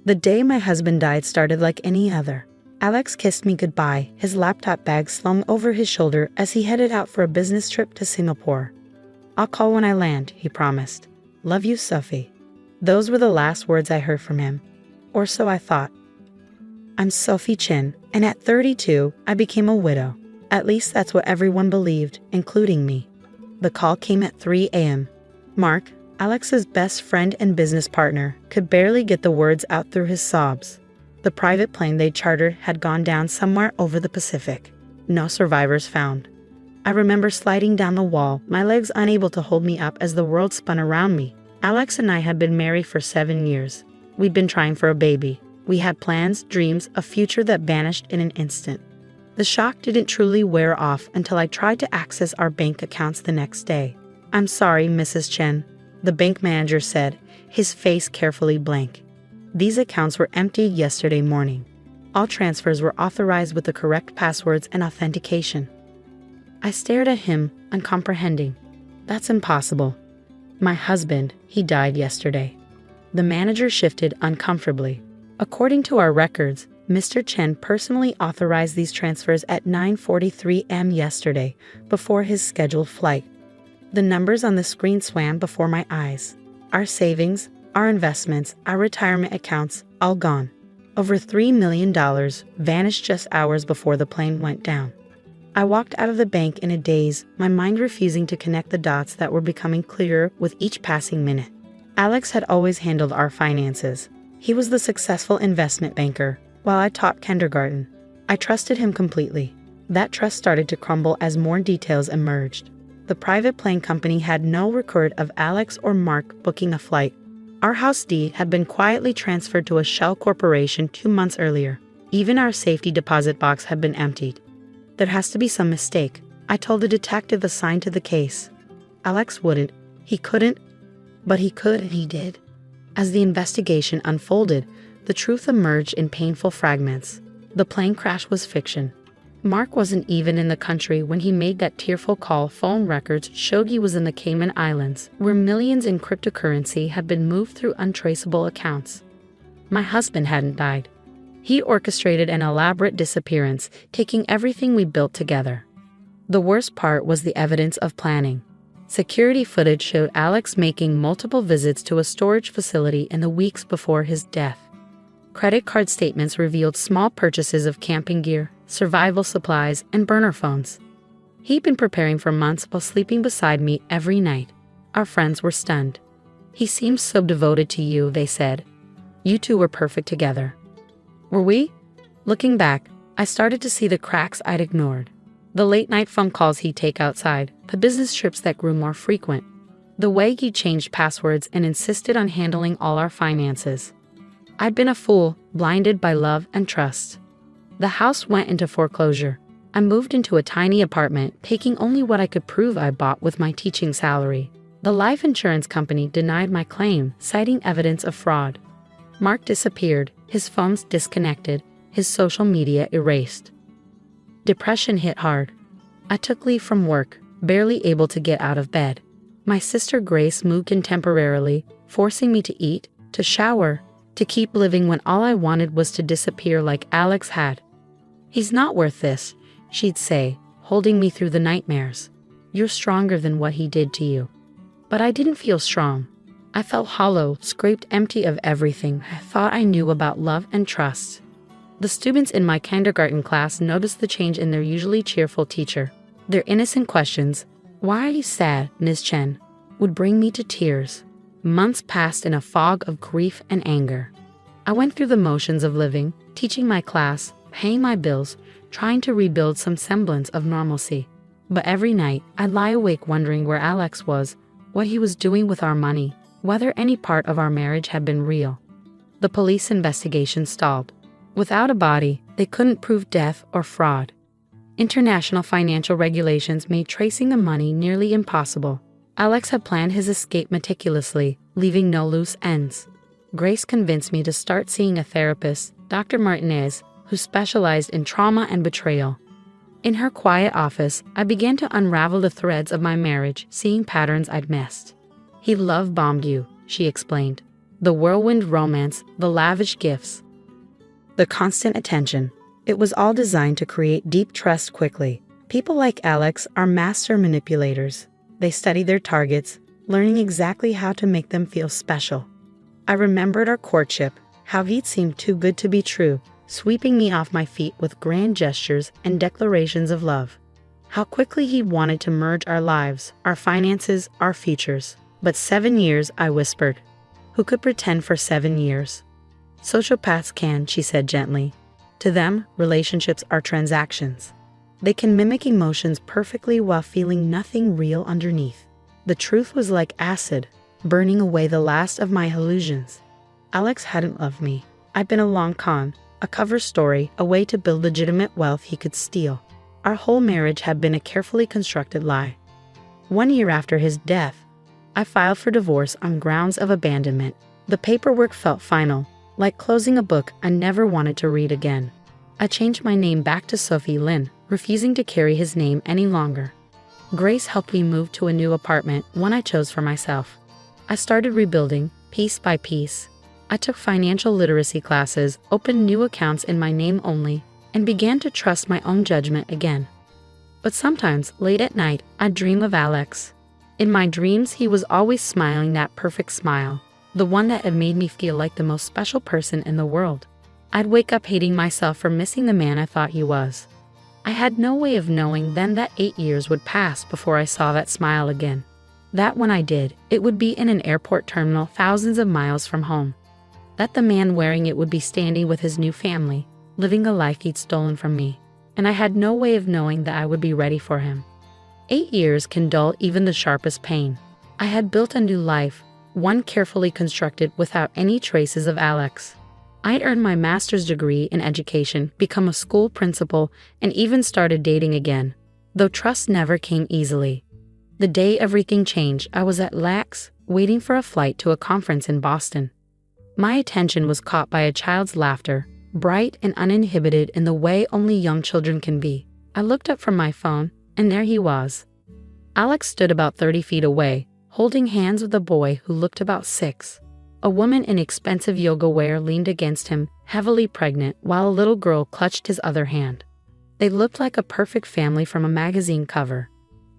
The day my husband died started like any other. Alex kissed me goodbye, his laptop bag slung over his shoulder as he headed out for a business trip to Singapore. "I'll call when I land," he promised. "Love you, Sophie." Those were the last words I heard from him. Or so I thought. I'm Sophie Chin, and at 32, I became a widow. At least that's what everyone believed, including me. The call came at 3 a.m. Mark, Alex's best friend and business partner, could barely get the words out through his sobs. The private plane they chartered had gone down somewhere over the Pacific. No survivors found. I remember sliding down the wall, my legs unable to hold me up as the world spun around me. Alex and I had been married for 7 years. We'd been trying for a baby. We had plans, dreams, a future that vanished in an instant. The shock didn't truly wear off until I tried to access our bank accounts the next day. "I'm sorry, Mrs. Chen," the bank manager said, his face carefully blank. "These accounts were emptied yesterday morning. All transfers were authorized with the correct passwords and authentication." I stared at him, uncomprehending. "That's impossible. My husband, he died yesterday." The manager shifted uncomfortably. "According to our records, Mr. Chen personally authorized these transfers at 9:43 a.m. yesterday, before his scheduled flight." The numbers on the screen swam before my eyes. Our savings, our investments, our retirement accounts, all gone. Over $3 million vanished just hours before the plane went down. I walked out of the bank in a daze, my mind refusing to connect the dots that were becoming clearer with each passing minute. Alex had always handled our finances. He was the successful investment banker, while I taught kindergarten. I trusted him completely. That trust started to crumble as more details emerged. The private plane company had no record of Alex or Mark booking a flight. Our house deed had been quietly transferred to a shell corporation 2 months earlier. Even our safety deposit box had been emptied. "There has to be some mistake," I told the detective assigned to the case. Alex wouldn't. He couldn't. But he could, and he did. As the investigation unfolded, the truth emerged in painful fragments. The plane crash was fiction. Mark wasn't even in the country when he made that tearful call. Phone records showed he was in the Cayman Islands, where millions in cryptocurrency had been moved through untraceable accounts. My husband hadn't died. He orchestrated an elaborate disappearance, taking everything we built together. The worst part was the evidence of planning. Security footage showed Alex making multiple visits to a storage facility in the weeks before his death. Credit card statements revealed small purchases of camping gear, survival supplies, and burner phones. He'd been preparing for months while sleeping beside me every night. Our friends were stunned. "He seems so devoted to you," they said. "You two were perfect together." Were we? Looking back, I started to see the cracks I'd ignored. The late-night phone calls he'd take outside, the business trips that grew more frequent, the way he changed passwords and insisted on handling all our finances. I'd been a fool, blinded by love and trust. The house went into foreclosure. I moved into a tiny apartment, taking only what I could prove I bought with my teaching salary. The life insurance company denied my claim, citing evidence of fraud. Mark disappeared, his phones disconnected, his social media erased. Depression hit hard. I took leave from work, barely able to get out of bed. My sister Grace moved in temporarily, forcing me to eat, to shower, to keep living when all I wanted was to disappear like Alex had. "He's not worth this," she'd say, holding me through the nightmares. "You're stronger than what he did to you." But I didn't feel strong. I felt hollow, scraped empty of everything I thought I knew about love and trust. The students in my kindergarten class noticed the change in their usually cheerful teacher. Their innocent questions, "Why are you sad, Ms. Chen?" would bring me to tears. Months passed in a fog of grief and anger. I went through the motions of living, teaching my class, paying my bills, trying to rebuild some semblance of normalcy. But every night, I'd lie awake wondering where Alex was, what he was doing with our money, whether any part of our marriage had been real. The police investigation stalled. Without a body, they couldn't prove death or fraud. International financial regulations made tracing the money nearly impossible. Alex had planned his escape meticulously, leaving no loose ends. Grace convinced me to start seeing a therapist, Dr. Martinez, who specialized in trauma and betrayal. In her quiet office, I began to unravel the threads of my marriage, seeing patterns I'd missed. "He love-bombed you," she explained. The whirlwind romance, the lavish gifts, the constant attention. It was all designed to create deep trust quickly. People like Alex are master manipulators. They study their targets, learning exactly how to make them feel special. I remembered our courtship, how he'd seemed too good to be true, sweeping me off my feet with grand gestures and declarations of love. How quickly he wanted to merge our lives, our finances, our futures. But 7 years, I whispered. Who could pretend for 7 years? Sociopaths can, she said gently. To them, relationships are transactions. They can mimic emotions perfectly while feeling nothing real underneath. The truth was like acid, burning away the last of my illusions. Alex hadn't loved me. I'd been a long con, a cover story, a way to build legitimate wealth he could steal. Our whole marriage had been a carefully constructed lie. 1 year after his death, I filed for divorce on grounds of abandonment. The paperwork felt final, like closing a book I never wanted to read again. I changed my name back to Sophie Lynn, refusing to carry his name any longer. Grace helped me move to a new apartment, one I chose for myself. I started rebuilding, piece by piece. I took financial literacy classes, opened new accounts in my name only, and began to trust my own judgment again. But sometimes, late at night, I'd dream of Alex. In my dreams, he was always smiling that perfect smile, the one that had made me feel like the most special person in the world. I'd wake up hating myself for missing the man I thought he was. I had no way of knowing then that 8 years would pass before I saw that smile again. That when I did, it would be in an airport terminal thousands of miles from home. That the man wearing it would be standing with his new family, living the life he'd stolen from me. And I had no way of knowing that I would be ready for him. 8 years can dull even the sharpest pain. I had built a new life, one carefully constructed without any traces of Alex. I'd earned my master's degree in education, become a school principal, and even started dating again, though trust never came easily. The day everything changed, I was at LAX, waiting for a flight to a conference in Boston. My attention was caught by a child's laughter, bright and uninhibited in the way only young children can be. I looked up from my phone, and there he was. Alex stood about 30 feet away, holding hands with a boy who looked about 6. A woman in expensive yoga wear leaned against him, heavily pregnant, while a little girl clutched his other hand. They looked like a perfect family from a magazine cover.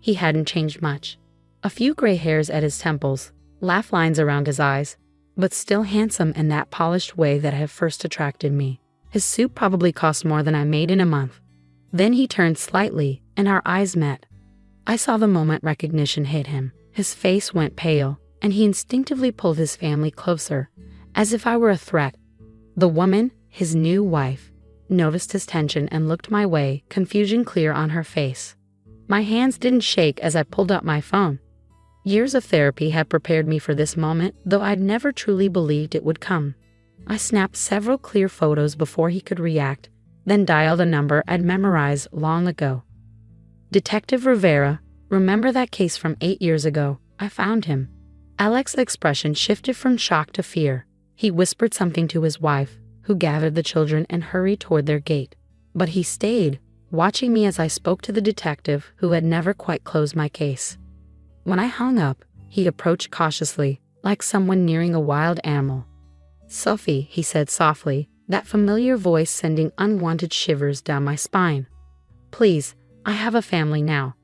He hadn't changed much. A few gray hairs at his temples, laugh lines around his eyes, but still handsome in that polished way that had first attracted me. His suit probably cost more than I made in a month. Then he turned slightly, and our eyes met. I saw the moment recognition hit him. His face went pale, and he instinctively pulled his family closer, as if I were a threat. The woman, his new wife, noticed his tension and looked my way, confusion clear on her face. My hands didn't shake as I pulled out my phone. Years of therapy had prepared me for this moment, though I'd never truly believed it would come. I snapped several clear photos before he could react, then dialed a number I'd memorized long ago. Detective Rivera, remember that case from 8 years ago? I found him. Alex's expression shifted from shock to fear. He whispered something to his wife, who gathered the children and hurried toward their gate. But he stayed, watching me as I spoke to the detective who had never quite closed my case. When I hung up, he approached cautiously, like someone nearing a wild animal. "Sophie," he said softly, that familiar voice sending unwanted shivers down my spine. "Please, I have a family now."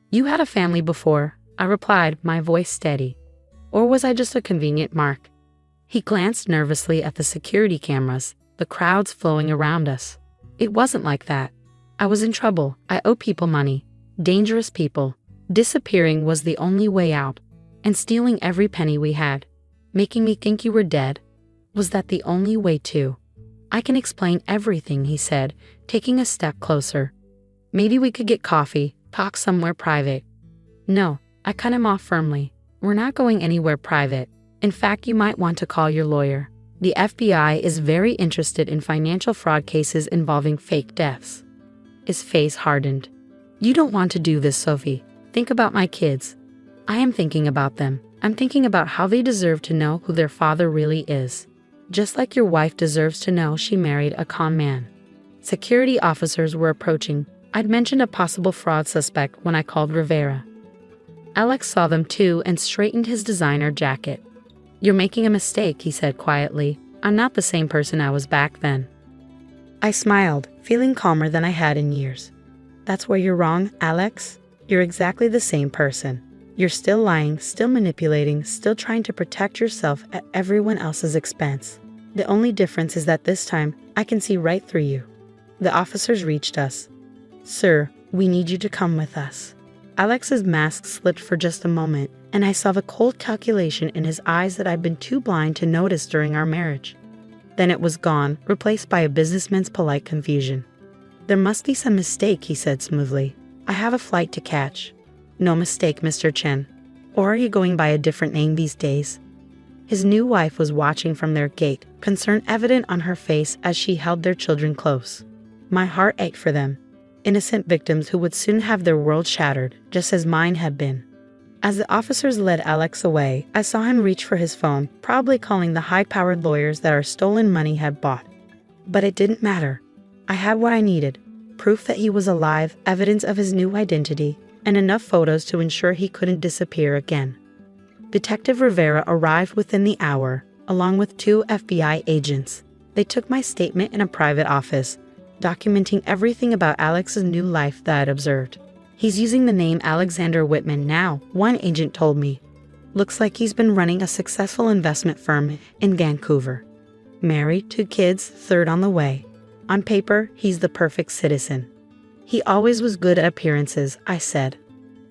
"You had a family before," I replied, my voice steady. Or was I just a convenient mark? He glanced nervously at the security cameras, the crowds flowing around us. It wasn't like that. I was in trouble. I owed people money. Dangerous people. Disappearing was the only way out. And stealing every penny we had. Making me think you were dead. Was that the only way too? "I can explain everything," he said, taking a step closer. "Maybe we could get coffee, talk somewhere private." "No," I cut him off firmly. "We're not going anywhere private. In fact, you might want to call your lawyer. The FBI is very interested in financial fraud cases involving fake deaths." His face hardened. "You don't want to do this, Sophie. Think about my kids." "I am thinking about them. I'm thinking about how they deserve to know who their father really is. Just like your wife deserves to know she married a con man." Security officers were approaching. I'd mentioned a possible fraud suspect when I called Rivera. Alex saw them too and straightened his designer jacket. "You're making a mistake," he said quietly. "I'm not the same person I was back then." I smiled, feeling calmer than I had in years. "That's where you're wrong, Alex. You're exactly the same person. You're still lying, still manipulating, still trying to protect yourself at everyone else's expense. The only difference is that this time, I can see right through you." The officers reached us. "Sir, we need you to come with us." Alex's mask slipped for just a moment, and I saw the cold calculation in his eyes that I'd been too blind to notice during our marriage. Then it was gone, replaced by a businessman's polite confusion. "There must be some mistake," he said smoothly. "I have a flight to catch." "No mistake, Mr. Chen. Or are you going by a different name these days?" His new wife was watching from their gate, concern evident on her face as she held their children close. My heart ached for them. Innocent victims who would soon have their world shattered, just as mine had been. As the officers led Alex away, I saw him reach for his phone, probably calling the high-powered lawyers that our stolen money had bought. But it didn't matter. I had what I needed: proof that he was alive, evidence of his new identity, and enough photos to ensure he couldn't disappear again. Detective Rivera arrived within the hour, along with 2 FBI agents. They took my statement in a private office, documenting everything about Alex's new life that I'd observed. "He's using the name Alexander Whitman now," one agent told me. "Looks like he's been running a successful investment firm in Vancouver. Married, 2 kids, 3rd on the way. On paper, he's the perfect citizen." "He always was good at appearances," I said.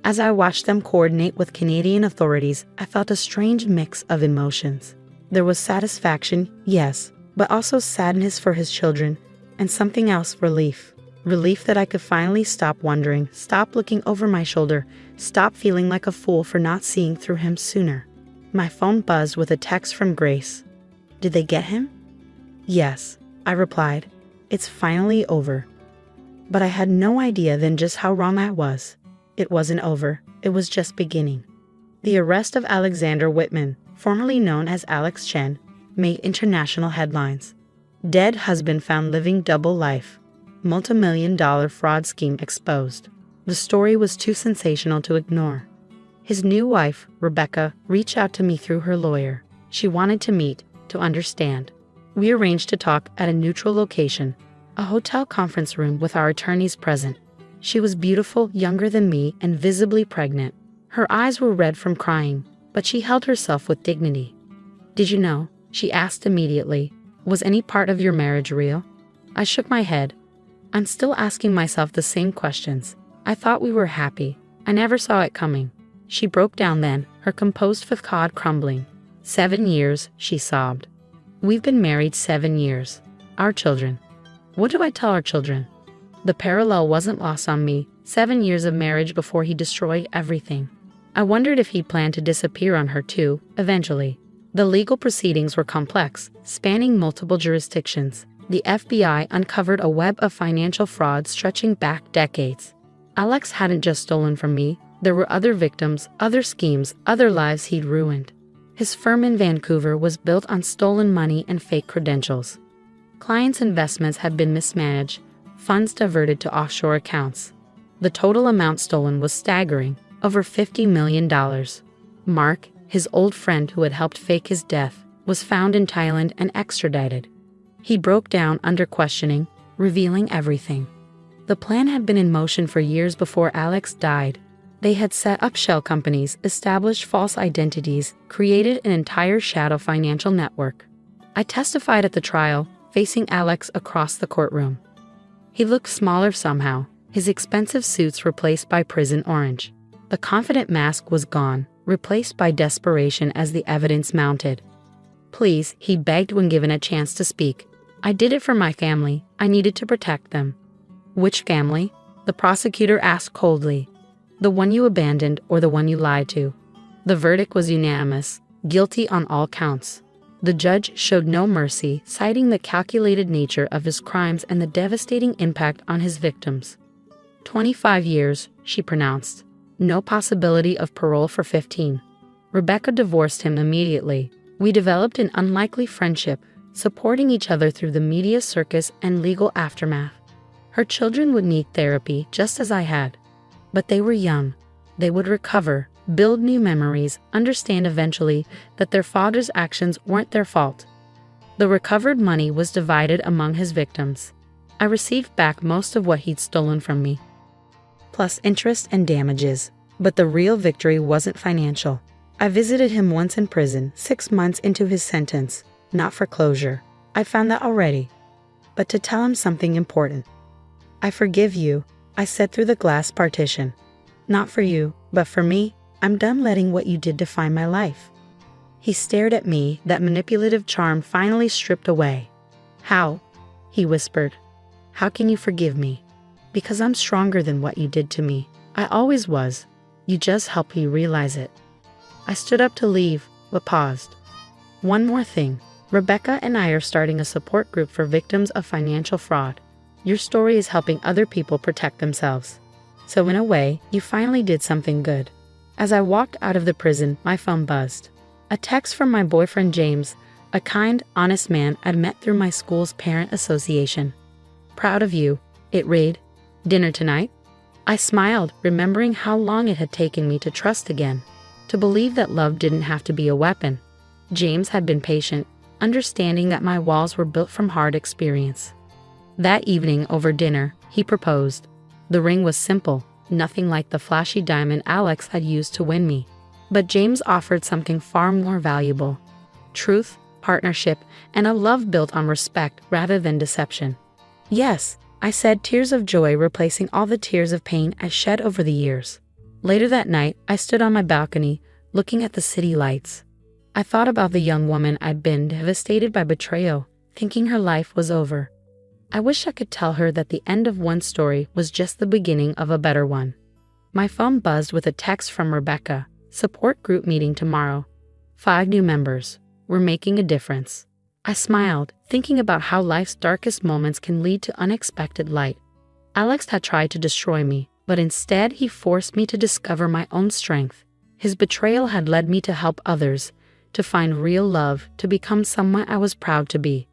As I watched them coordinate with Canadian authorities, I felt a strange mix of emotions. There was satisfaction, yes, but also sadness for his children, and something else: relief. Relief that I could finally stop wondering, stop looking over my shoulder, stop feeling like a fool for not seeing through him sooner. My phone buzzed with a text from Grace. "Did they get him?" "Yes," I replied. "It's finally over." But I had no idea then just how wrong I was. It wasn't over, it was just beginning. The arrest of Alexander Whitman, formerly known as Alex Chen, made international headlines. Dead husband found living double life. Multi-million-dollar fraud scheme exposed. The story was too sensational to ignore. His new wife, Rebecca, reached out to me through her lawyer. She wanted to meet, to understand. We arranged to talk at a neutral location, a hotel conference room with our attorneys present. She was beautiful, younger than me, and visibly pregnant. Her eyes were red from crying, but she held herself with dignity. "Did you know?" she asked immediately. "Was any part of your marriage real?" I shook my head. I'm still asking myself the same questions. I thought we were happy. I never saw it coming. She broke down then, her composed facade crumbling. 7 years, she sobbed. "We've been married 7 years. Our children." What do I tell our children? The parallel wasn't lost on me. 7 years of marriage before he destroyed everything. I wondered if he planned to disappear on her too, eventually. The legal proceedings were complex, spanning multiple jurisdictions. The FBI uncovered a web of financial fraud stretching back decades. Alex hadn't just stolen from me. There were other victims, other schemes, other lives he'd ruined. His firm in Vancouver was built on stolen money and fake credentials. Clients' investments had been mismanaged, funds diverted to offshore accounts. The total amount stolen was staggering, over $50 million. Mark, his old friend who had helped fake his death, was found in Thailand and extradited. He broke down under questioning, revealing everything. The plan had been in motion for years before Alex died. They had set up shell companies, established false identities, created an entire shadow financial network. I testified at the trial, facing Alex across the courtroom. He looked smaller somehow, his expensive suits replaced by prison orange. The confident mask was gone, replaced by desperation as the evidence mounted. "Please," he begged when given a chance to speak. "I did it for my family. I needed to protect them." "Which family?" the prosecutor asked coldly. "The one you abandoned or the one you lied to?" The verdict was unanimous, guilty on all counts. The judge showed no mercy, citing the calculated nature of his crimes and the devastating impact on his victims. 25 years, she pronounced. No possibility of parole for 15. Rebecca divorced him immediately. We developed an unlikely friendship, supporting each other through the media circus and legal aftermath. Her children would need therapy just as I had. But they were young. They would recover, build new memories, understand eventually that their father's actions weren't their fault. The recovered money was divided among his victims. I received back most of what he'd stolen from me, plus interest and damages. But the real victory wasn't financial. I visited him once in prison, 6 months into his sentence, not for closure. I found that already. But to tell him something important. I forgive you, I said through the glass partition. Not for you, but for me. I'm done letting what you did define my life. He stared at me, that manipulative charm finally stripped away. How? He whispered. How can you forgive me? Because I'm stronger than what you did to me. I always was. You just helped me realize it. I stood up to leave, but paused. One more thing. Rebecca and I are starting a support group for victims of financial fraud. Your story is helping other people protect themselves. So in a way, you finally did something good. As I walked out of the prison, my phone buzzed. A text from my boyfriend James, a kind, honest man I'd met through my school's parent association. Proud of you, it read. Dinner tonight? I smiled, remembering how long it had taken me to trust again, to believe that love didn't have to be a weapon. James had been patient, understanding that my walls were built from hard experience. That evening over dinner, he proposed. The ring was simple, nothing like the flashy diamond Alex had used to win me. But James offered something far more valuable. Truth, partnership, and a love built on respect rather than deception. Yes, I said, tears of joy replacing all the tears of pain I shed over the years. Later that night, I stood on my balcony, looking at the city lights. I thought about the young woman I'd been devastated by betrayal, thinking her life was over. I wish I could tell her that the end of one story was just the beginning of a better one. My phone buzzed with a text from Rebecca. Support group meeting tomorrow. 5 new members. We're making a difference. I smiled, thinking about how life's darkest moments can lead to unexpected light. Alex had tried to destroy me, but instead he forced me to discover my own strength. His betrayal had led me to help others, to find real love, to become someone I was proud to be.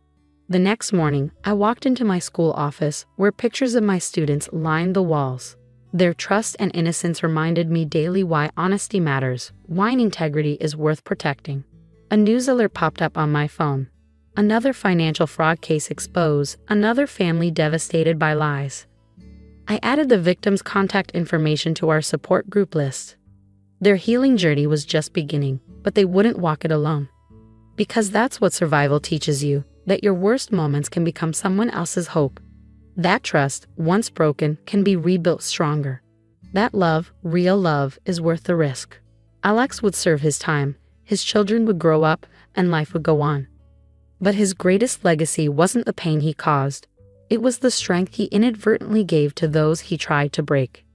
The next morning, I walked into my school office, where pictures of my students lined the walls. Their trust and innocence reminded me daily why honesty matters, why integrity is worth protecting. A news alert popped up on my phone. Another financial fraud case exposed, another family devastated by lies. I added the victim's contact information to our support group list. Their healing journey was just beginning, but they wouldn't walk it alone. Because that's what survival teaches you, that your worst moments can become someone else's hope. That trust, once broken, can be rebuilt stronger. That love, real love, is worth the risk. Alex would serve his time, his children would grow up, and life would go on. But his greatest legacy wasn't the pain he caused. It was the strength he inadvertently gave to those he tried to break.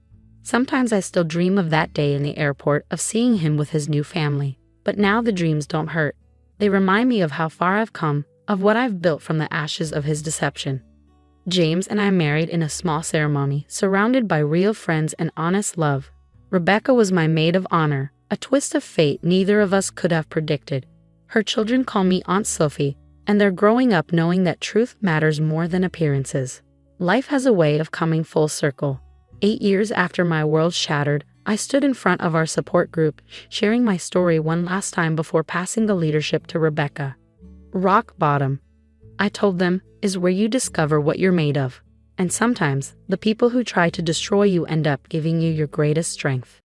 Sometimes I still dream of that day in the airport, of seeing him with his new family. But now the dreams don't hurt. They remind me of how far I've come, of what I've built from the ashes of his deception. James and I married in a small ceremony, surrounded by real friends and honest love. Rebecca was my maid of honor, a twist of fate neither of us could have predicted. Her children call me Aunt Sophie, and they're growing up knowing that truth matters more than appearances. Life has a way of coming full circle. 8 years after my world shattered, I stood in front of our support group, sharing my story one last time before passing the leadership to Rebecca. Rock bottom, I told them, is where you discover what you're made of. And sometimes, the people who try to destroy you end up giving you your greatest strength.